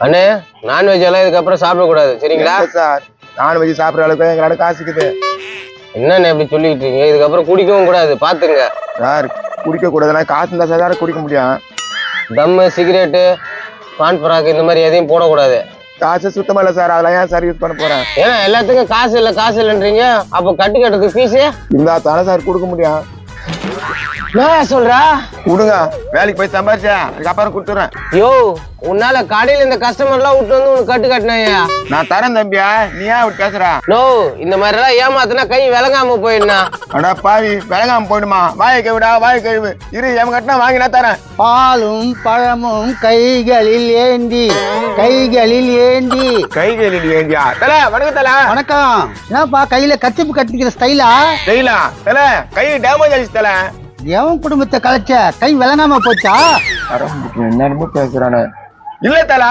அண்ணே நான்வெஜ் எல்லாம் இதுக்கப்புறம் சாப்பிடக்கூடாது சரிங்களா சார்? நான்வெஜ் சாப்பிட்ற அளவுக்கு எங்களோட காசுக்குது. என்னண்ணே இப்படி சொல்லிட்டு இருக்கீங்க? இதுக்கப்புறம் குடிக்கவும் கூடாது பாத்துங்க சார். குடிக்க கூடாதுன்னா காசு இருந்தா சார் குடிக்க முடியும். தம்மு சிகரெட்டு பான் பராக்கு இந்த மாதிரி எதையும் போடக்கூடாது. காசு சுத்தமா இல்ல சார். அதெல்லாம் ஏன் சார் யூஸ் பண்ண போறேன்? ஏன்னா எல்லாத்துக்கும் காசு இல்லைன்றீங்க. அப்ப கட்டுறதுக்கு ஃபீஸ் இருந்தா தானே சார் கொடுக்க முடியும். நான் சொல்றா கொடுங்க, வேலைக்கு போய் சம்பாரிச்சேன் அதுக்கப்புறம் கொடுத்துறேன். யோ உன்னால கடையில இந்த கஸ்டமர் எல்லாம் விட்டு வந்து உனக்கு கட்டு கட்டினாயா? நான் தரேன் தம்பியா, நீ ஏன் அப்படி பேசுற? நோ இந்த மாதிரி எல்லாம் ஏமாத்தினா கை விளங்காம போயிடுனா. அடா பாவி, விளங்காம போயிடுமா? வாயை கழுவிடா, வாயை கழுவு. இரு, எவன் கட்டினா வாங்கினா தரேன். பாலும் பழமும் கைகளில் ஏந்தி ஏந்தியா தல? வணக்கம் தல. வணக்கம். என்னப்பா கையில கத்திப்பு கட்டிக்கிற ஸ்டைலா? செய்யலா தல, கை டேமேஜ் ஆயிடுச்சு தல. எவன் குடும்பத்தை கலைச்ச? கை விளங்காம போச்சா? என்னன்னு பேசுறானு? இல்ல தல,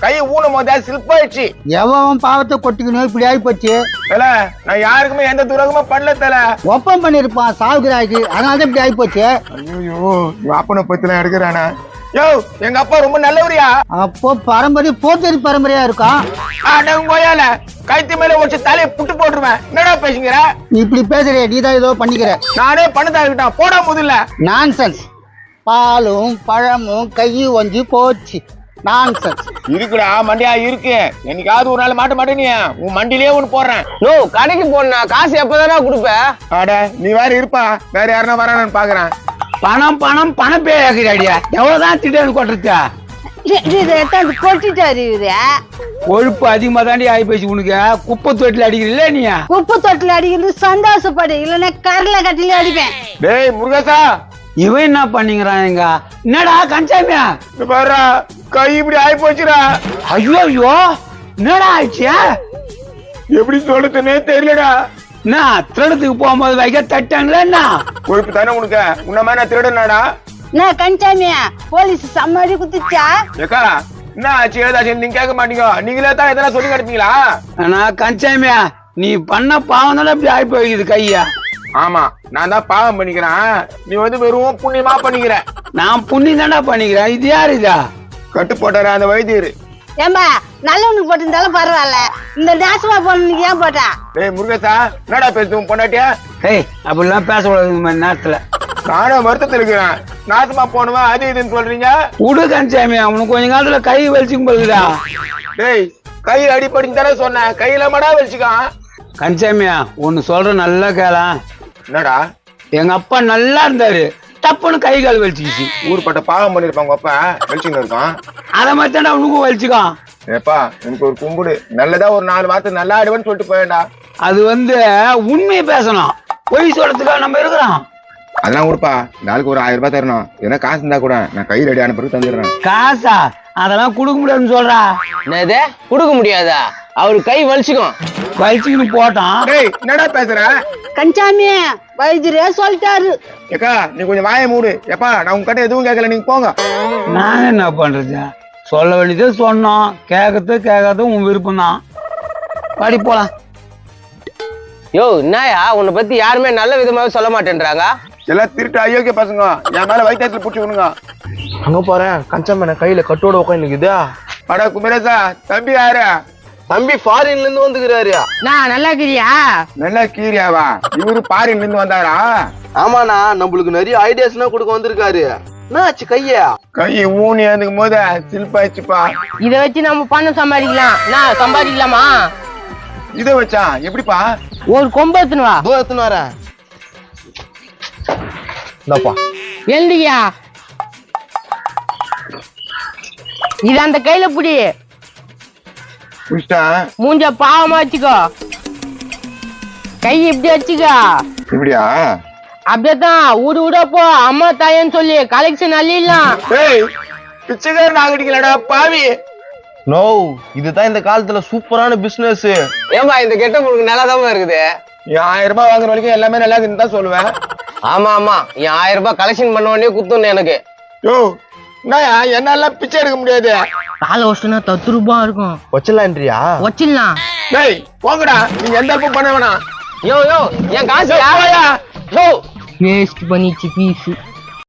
கை ஊனும் போதே ஸ்லிப் ஆயிடுச்சு. எவன் பாவத்தை கொட்டிக்கணும் இப்படி ஆகி போச்சு? தல, நான் யாருக்குமே எந்த துரோகமும் பண்ணல தல. ஒப்பம் பண்ணிருப்பான் சாவுகிறாய்க்கு, அதனாலதான் இப்படி ஆகி போச்சு. ஐயோ, அப்பனை பத்திலாம் எடுக்கிறானே. யோ, எங்க அப்பா ரொம்ப நல்லவரியா. அப்போ பரம்பரை போத்தரி பரம்பரையா இருக்கும். கோயால கைத்து மேல வச்சு தலையை புட்டு போட்டுருவேன். என்னடா பேசுங்கிற? இப்படி பேசுற, நீதான் ஏதோ பண்ணிக்கிற. நானே பண்ணதாகிட்டான், போட முதல்ல. நான்சென்ஸ். பாலும் பழமும் கையை ஒஞ்சி போச்சு. நான்சென்ஸ். இருக்குடா, மண்டியா இருக்கு. என்னைக்காவது ஒரு நாள் மாட்ட மாட்டே. நீ உன் மண்டியிலே ஒண்ணு போடுறேன். நோ கடைக்கு போனா காசு எப்பதானா கொடுப்ப? அட நீ வேற இருப்பா, வேற யாருன்னா வரானு பாக்குறேன். பணம் பேயாக்குறாடியா? எவ்வளவுதான் திடீர்னு கொட்டுறா? கொட்டிட்டாரு. கொழுப்பு அதிகமா தாண்டி ஆகி போச்சு உனக்கு. குப்பை தொட்டில அடிக்கிறீல்ல நீ? குப்பை தொட்டில அடிக்கிறது சந்தோஷப்படு, இல்லன்னா கரல கட்டில அடிப்பேன். டேய் முருகேசா, இவன் என்ன பண்ணிக்கிறான்? என்னடா கஞ்சாமியா பாரு, கை இப்படி ஆகி போச்சுடா. ஐயோ ஐயோ, என்னடா ஆயிடுச்சு? எப்படி சொல்றதுன்னே தெரியலடா. என்ன திருடத்துக்கு போகும்போது வைக்க தட்டாங்களா? என்ன கொழுப்பு தானே உனக்கு? உன்ன மாதிரி நான் திருடனாடா? நான் கஞ்சாமியா போலீஸ் சம்மாடி குத்துச்சா? ஏக்கா என்ன ஆச்சு ஏதாச்சும் நீங்க கேட்க மாட்டீங்க? நீங்களே தான் எதனா சொல்லி கிடப்பீங்களா? நான் கஞ்சாமியா, நீ பண்ண பாவம் தானே இப்படி ஆகி போயிடுது கையா. ஆமா, நான் தான் பாவம் பண்ணிக்கிறேன். நீ வந்து வெறும் புண்ணியமா பண்ணிக்கிற. நான் புண்ணியம் தானே பண்ணிக்கிறேன். இது யாரு இதா? கட்டு போட்டாரு அந்த வைத்தியரு. ஏம்பா நல்லவனுக்கு போட்டிருந்தாலும் பரவாயில்ல, இந்த நாசமா போனதுக்கு ஏன் போட்டா? டேய் முருகேசா, என்னடா பேசுவோம் பொண்டாட்டியா? ஏய் அப்படிலாம் பேசக்கூடாது இந்த மாதிரி நேரத்துல. நானும் வருத்தத்தில் இருக்கிறேன். நாசமா போனவன் அது இதுன்னு சொல்றீங்க. உடு கஞ்சாமியா, அவனுக்கு கொஞ்ச காலத்துல கை வலிச்சுக்கும் போகுதுடா. டேய் கை அடிப்படின்னு தானே சொன்னேன், கையில மடா வலிச்சுக்கான். கஞ்சாமியா ஒன்னு சொல்ற நல்லா கேளாம். என்னடா? எங்க அப்பா நல்லா இருந்தாரு, தப்புன்னு கை கால் வலிச்சுக்கிச்சு. ஊர்பட்ட பாவம் பண்ணிருப்பாங்க அப்ப வலிச்சுன்னு இருக்கான். அத மாதிரி தானே அவனுக்கும் வலிச்சுக்கான். ஏப்பா எனக்கு ஒரு கும்பிடு, நல்லதா ஒரு 4 வார்த்தை நல்லா ஆடுவேன்னு சொல்லிட்டு போயேன்டா. அது உண்மையை பேசணும், பொய் சொல்றதுக்காக நம்ம இருக்கிறோம். அதெல்லாம் கொடுப்பா, நாளுக்கு ஒரு 1000 ரூபாய் தரணும். ஏன்னா காசு இருந்தா கூட நான் கை ரெடி ஆன பிறகு தந்துடுறேன். காசா? அதெல்லாம் கொடுக்க முடியாதுன்னு சொல்றா. என்னது கொடுக்க முடியாதா? அவரு கை வலிச்சுக்கும். வலிச்சுக்கின்னு போட்டான். டேய் என்னடா பேசுற? கஞ்சாமி வைத்தியரே சொல்லிட்டாரு. ஏக்கா நீ கொஞ்சம் வாயை மூடு. எப்பா நான் உங்ககிட்ட எதுவும் கேட்கல, நீங்க போங்க. நான் என்ன பண்றது? சொல்ல வேண்டியது சொன்னோம், கேட்கறது உன் விருப்பம் தான். படி போலாம். யோ என்னயா, உன்னை பத்தி யாருமே நல்ல விதமாவே சொல்ல மாட்டேன்றாங்க. எல்லாம் திருட்டு அயோக்கிய பசங்க, என் மேல வைத்தியத்துல புடிச்சு விடுங்க. அங்க போறேன், கஞ்சம்மன கையில கட்டோட உட்காந்துக்குதா. அடா குமரேசா, தம்பி யாரு? தம்பி ஃபாரின்ல இருந்து வந்துக்கிறாரு. நான் நல்லா கிரியா? நல்லா கீரியாவா? இவரு பாரின்ல இருந்து வந்தாரா? ஆமாண்ணா, நம்மளுக்கு நிறைய ஐடியாஸ்னா கொடுக்க வந்திருக்காரு. என்னாச்சு கையா? கை ஊனி ஏந்துக்கும் போது சில்பாயிச்சுப்பா. இத வச்சு நம்ம பணம் சம்பாதிக்கலாம். நான் சம்பாதிக்கலாமா? இத வச்சா எப்படிப்பா? ஒரு கொம்பு எடுத்துன்னு வா. எடுத்துன்னு வரேன். எழுந்தியா, இது அந்த கையில புடி. மூஞ்ச பாவமா வச்சுக்கோ, கை இப்படி வச்சுக்கோ. இப்படியா? அப்படியேதான் ஊடு ஊட போ. அம்மா தாயன்னு சொல்லி கலெக்ஷன் அள்ளிடலாம். பிச்சைக்காரன் ஆகிட்டீங்களாடா பாவி. நோ, இதுதான் இந்த காலத்துல சூப்பரான பிசினஸ். ஏமா இந்த கெட்ட உங்களுக்கு நல்லாதான் இருக்குது. 1000 ரூபாய் வாங்குற வரைக்கும் எல்லாமே நல்லா இருக்குன்னு தான் சொல்லுவேன். ஆமா ஆமா, 1000 ரூபாய் கலெக்ஷன் பண்ண உடனே குத்துன்னு எனக்கு. யோ என்னெல்லாம் பிச்சை எடுக்க முடியாது. கால வருஷம்னா 10 ரூபாய் இருக்கும். வச்சிடலான்றியா? வச்சிடலாம். டேய் போங்கடா, நீங்க எந்த ஹெல்ப்பும் பண்ண வேணாம். யோ யோ, என் காசு யோ வேஸ்ட் பண்ணிச்சு பீஸ்.